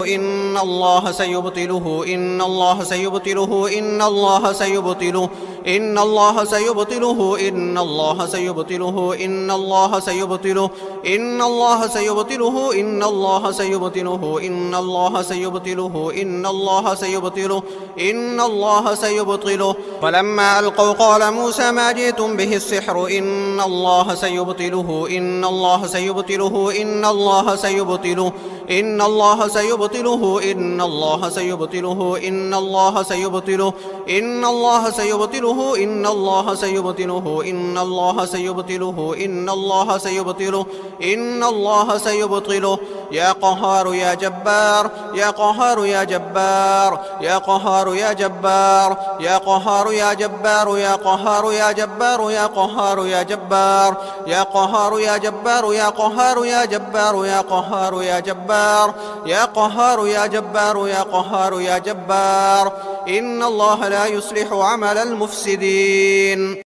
إن الله سيبطله إن الله سيبطله إن الله سيبطله إن الله سيبطله إن الله سيبطله إن الله سيبطله إن الله سيبطله إن الله سيبطله إن الله سيبطله إن الله سيبطله إن الله سيبطله. فلما ألقوا قال موسى ما جئتم به السحر إن الله سيبطله إن الله سيبطله إن الله سيبطله إن الله سيبطله إن الله سيبطله إن الله سيبطله إن الله سيبطله إن الله سيبطله إن الله سيبطله إن الله سيبطله إن الله سيبطله. يا قهار يا جبار يا قهار يا جبار يا قهار يا جبار يا قهار يا جبار يا قهار يا جبار يا قهار يا جبار يا قهار يا جبار يا قهار يا جبار يا قهار يا جبار يا قهار يا جبار يا قهار يا جبار. إن الله لا يصلح عمل المفسدين.